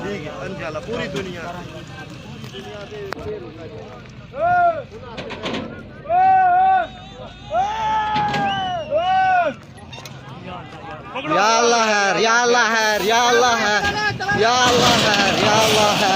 ठीक है इंशाल्लाह पूरी दुनिया या अल्लाह है, या अल्लाह है, या अल्लाह है, या अल्लाह है, या अल्लाह है,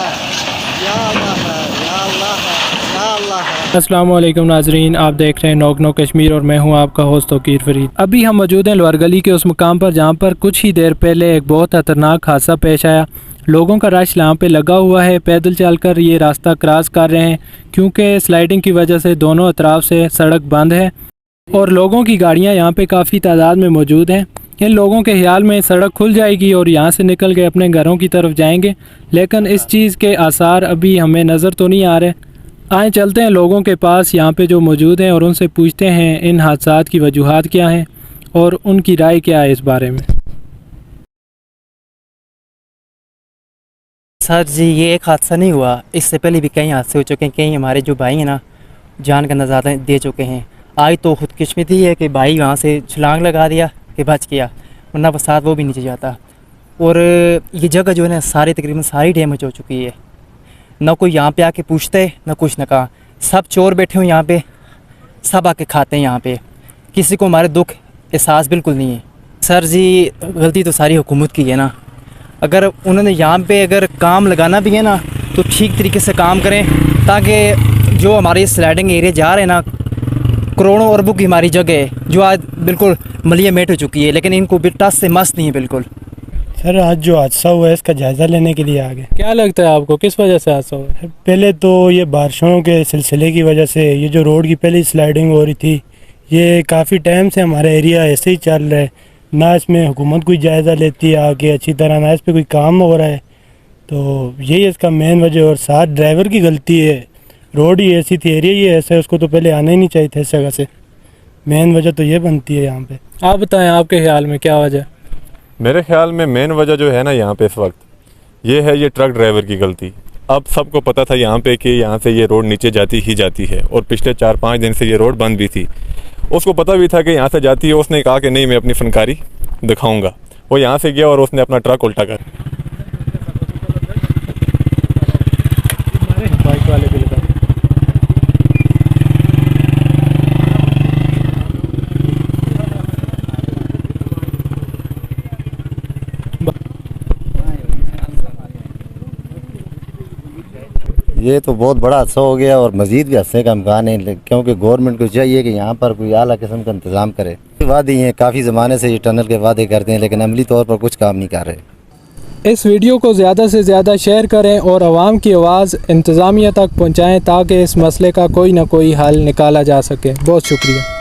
या अल्लाह है, या अल्लाह है, या अल्लाह है। अस्सलाम वालेकुम नाजरीन, आप देख रहे हैं नॉक नॉक कश्मीर और मैं हूं आपका होस्ट तौकीर फरीद। अभी हम मौजूद हैं लोअर गली के उस मुकाम पर जहां पर कुछ ही देर पहले एक बहुत खतरनाक हादसा पेश आया। लोगों का रश यहाँ पे लगा हुआ है, पैदल चलकर ये रास्ता क्रॉस कर रहे हैं क्योंकि स्लाइडिंग की वजह से दोनों अतराफ से सड़क बंद है और लोगों की गाड़ियाँ यहाँ पे काफ़ी तादाद में मौजूद हैं। इन लोगों के ख्याल में सड़क खुल जाएगी और यहाँ से निकल के अपने घरों की तरफ जाएंगे, लेकिन इस चीज़ के आसार अभी हमें नज़र तो नहीं आ रहे। आए चलते हैं लोगों के पास यहाँ पे जो मौजूद हैं और उनसे पूछते हैं इन हादसात की वजूहात क्या हैं और उनकी राय क्या है इस बारे में। सर जी, ये एक हादसा नहीं हुआ, इससे पहले भी कई हादसे हो चुके हैं। कई हमारे जो भाई हैं ना जान का नज़ारा दे चुके हैं। आज तो खुदकिस्मती है कि भाई वहाँ से छलांग लगा दिया कि बच गया, वरना बरसात वो भी नीचे जाता। और ये जगह जो है ना सारी तकरीबन सारी डैमेज हो चुकी है। ना कोई यहाँ पे आके पूछता है ना कुछ, ना कहा। सब चोर बैठे हुए यहाँ पे, सब आके खाते हैं यहाँ पे। किसी को हमारे दुख एहसास बिल्कुल नहीं है। सर जी, गलती तो सारी हुकूमत की है ना। अगर उन्होंने यहाँ पे अगर काम लगाना भी है ना तो ठीक तरीके से काम करें, ताकि जो हमारे स्लाइडिंग एरिया जा रहे हैं ना, करोड़ों अरबों की हमारी जगह है जो आज बिल्कुल मलिया मेट हो चुकी है, लेकिन इनको भी टस से मस्त नहीं है बिल्कुल। सर, आज जो हादसा हुआ है इसका जायज़ा लेने के लिए आ गए। क्या लगता है आपको किस वजह से हादसा हुआ? पहले तो ये बारिशों के सिलसिले की वजह से ये जो रोड की पहली स्लाइडिंग हो रही थी, ये काफ़ी टाइम से हमारा एरिया ऐसे ही चल रहा है। ना इसमें हुकूमत कोई जायज़ा लेती है आके अच्छी तरह, ना इस पर कोई काम हो रहा है। तो यही इसका मेन वजह, और साथ ड्राइवर की गलती है। रोड ही ऐसी थी, एरिया ही ऐसा है, उसको तो पहले आना ही नहीं चाहिए था इस जगह से। मेन वजह तो ये बनती है यहाँ पे। आप बताएं आपके ख्याल में क्या वजह? मेरे ख्याल में मेन वजह जो है ना यहाँ पे इस वक्त ये है ये ट्रक ड्राइवर की गलती। अब सबको पता था यहाँ पे कि यहाँ से ये रोड नीचे जाती ही जाती है, और पिछले 4-5 दिन से ये रोड बंद भी थी। उसको पता भी था कि यहाँ से जाती है। उसने कहा कि नहीं, मैं अपनी फनकारी दिखाऊंगा। वो यहाँ से गया और उसने अपना ट्रक उल्टा कर बाइक वाले बिल्कुल। ये तो बहुत बड़ा हादसा हो गया और मज़ीद भी हादसे का इम्कान है, क्योंकि गवर्नमेंट को चाहिए कि यहाँ पर कोई आला किस्म का इंतज़ाम करे। वादे हैं, काफ़ी ज़माने से ये टनल के वादे करते हैं, लेकिन अमली तौर पर कुछ काम नहीं कर रहे। इस वीडियो को ज़्यादा से ज़्यादा शेयर करें और आवाम की आवाज़ इंतज़ामिया तक पहुँचाएँ ताकि इस मसले का कोई ना कोई हल निकाला जा सके। बहुत शुक्रिया।